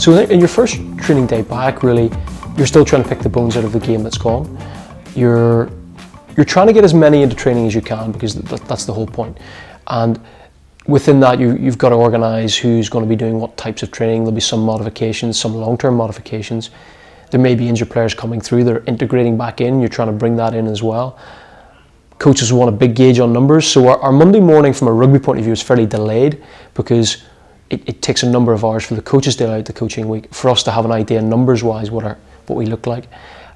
So in your first training day back, really, you're still trying to pick the bones out of the game that's gone. You're trying to get as many into training as you can, because that's the whole point. And within that, you've got to organise who's going to be doing what types of training. There'll be some modifications, some long-term modifications. There may be injured players coming through, they're integrating back in, you're trying to bring that in as well. Coaches want a big gauge on numbers, so our Monday morning from a rugby point of view is fairly delayed, because it takes a number of hours for the coaches to allow out the coaching week, for us to have an idea numbers-wise what we look like,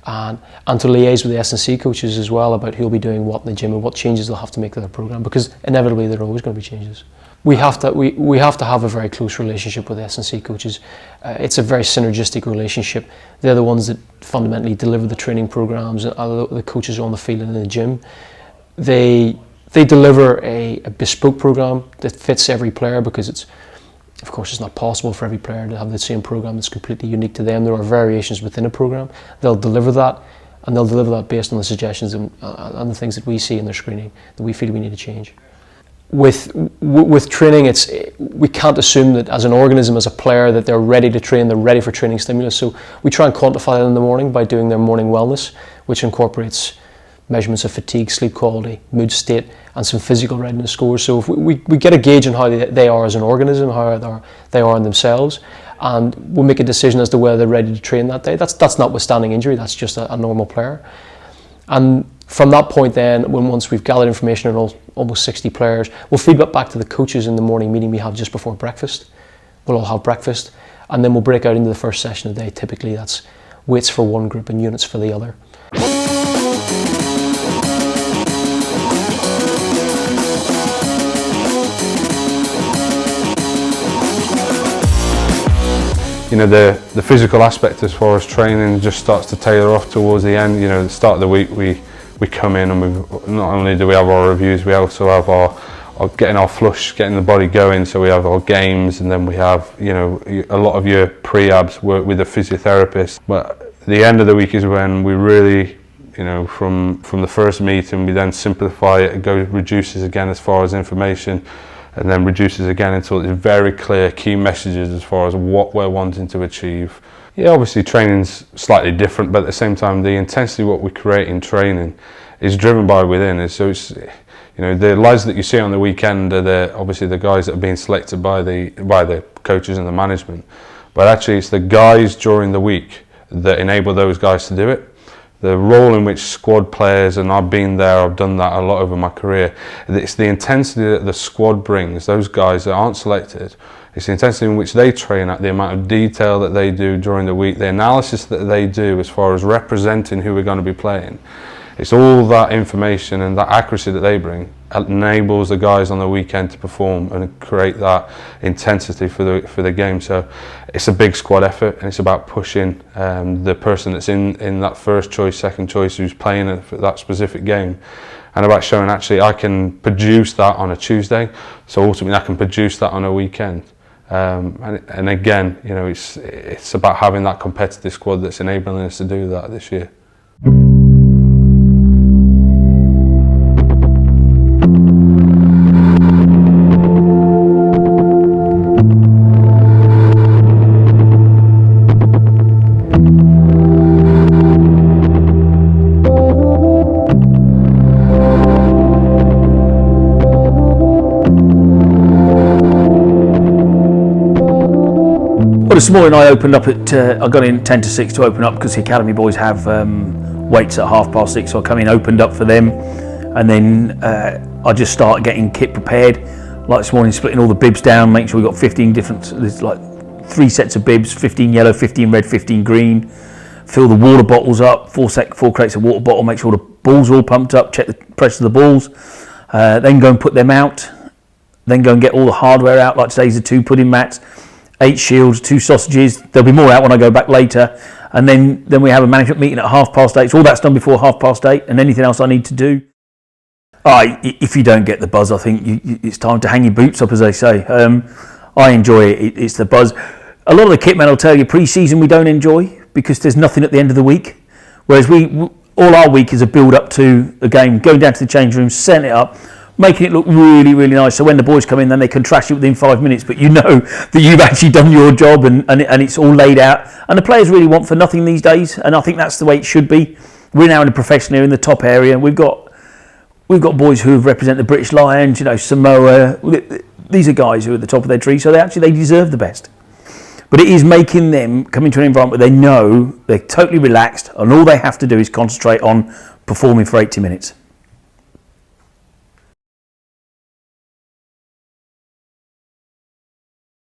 and to liaise with the S&C coaches as well about who'll be doing what in the gym and what changes they'll have to make to their programme, because inevitably there are always going to be changes. We have to have a very close relationship with S&C coaches. It's a very synergistic relationship. They're the ones that fundamentally deliver the training programmes, and the coaches are on the field and in the gym. They deliver a bespoke programme that fits every player, because of course it's not possible for every player to have the same programme that's completely unique to them. There are variations within a programme. They'll deliver that, and they'll deliver that based on the suggestions and the things that we see in their screening that we feel we need to change. With training, we can't assume that as an organism, as a player, that they're ready to train, they're ready for training stimulus. So we try and quantify that in the morning by doing their morning wellness, which incorporates measurements of fatigue, sleep quality, mood state, and some physical readiness scores. So if we get a gauge on how they are as an organism, how they are in themselves, and we'll make a decision as to whether they're ready to train that day. That's notwithstanding injury, that's just a normal player. And from that point then, once we've gathered information on almost 60 players, we'll feed that back to the coaches in the morning meeting we have just before breakfast. We'll all have breakfast, and then we'll break out into the first session of the day. Typically that's weights for one group and units for the other. You know, the physical aspect as far as training just starts to tailor off towards the end. You know, at the start of the week we come in, and not only do we have our reviews, we also have our getting our flush, getting the body going. So we have our games, and then we have, you know, a lot of your pre-abs work with a physiotherapist. But the end of the week is when we really, you know, from the first meeting, we then simplify it, reduces again as far as information, and then reduces again until it's very clear key messages as far as what we're wanting to achieve. Yeah, obviously training's slightly different, but at the same time, the intensity what we create in training is driven by within. So it's, you know, the lads that you see on the weekend are obviously the guys that are being selected by the coaches and the management, but actually it's the guys during the week that enable those guys to do it. The role in which squad players, and I've been there, I've done that a lot over my career, it's the intensity that the squad brings, those guys that aren't selected, it's the intensity in which they train at, the amount of detail that they do during the week, the analysis that they do as far as representing who we're going to be playing. It's all that information and that accuracy that they bring enables the guys on the weekend to perform and create that intensity for the game. So it's a big squad effort, and it's about pushing the person that's in that first choice, second choice, who's playing that specific game, and about showing actually I can produce that on a Tuesday, so ultimately I can produce that on a weekend. And again, you know, it's about having that competitive squad that's enabling us to do that this year. This morning I opened up at, I got in 10 to 6 to open up, because the academy boys have weights at 6:30, so I come in, opened up for them, and then I just started getting kit prepared. Like this morning, splitting all the bibs down, make sure we've got 15 different, there's like 3 sets of bibs, 15 yellow, 15 red, 15 green. Fill the water bottles up, 4 crates of water bottle, make sure the balls are all pumped up, check the pressure of the balls, then go and put them out, then go and get all the hardware out, like today's the 2 pudding mats, 8 shields, 2 sausages. There'll be more out when I go back later, and then we have a management meeting at 8:30. So all that's done before 8:30, and anything else I need to do. If you don't get the buzz, I think it's time to hang your boots up, as they say. I enjoy it. It's the buzz. A lot of the kit men will tell you pre-season we don't enjoy, because there's nothing at the end of the week, whereas all our week is a build up to the game, going down to the change room, setting it up, making it look really, really nice. So when the boys come in, then they can trash it within 5 minutes, but you know that you've actually done your job and it's all laid out. And the players really want for nothing these days, and I think that's the way it should be. We're now in the professional area, in the top area. We've got boys who represent the British Lions, Samoa. These are guys who are at the top of their tree, so they deserve the best. But it is making them come into an environment where they know they're totally relaxed and all they have to do is concentrate on performing for 80 minutes.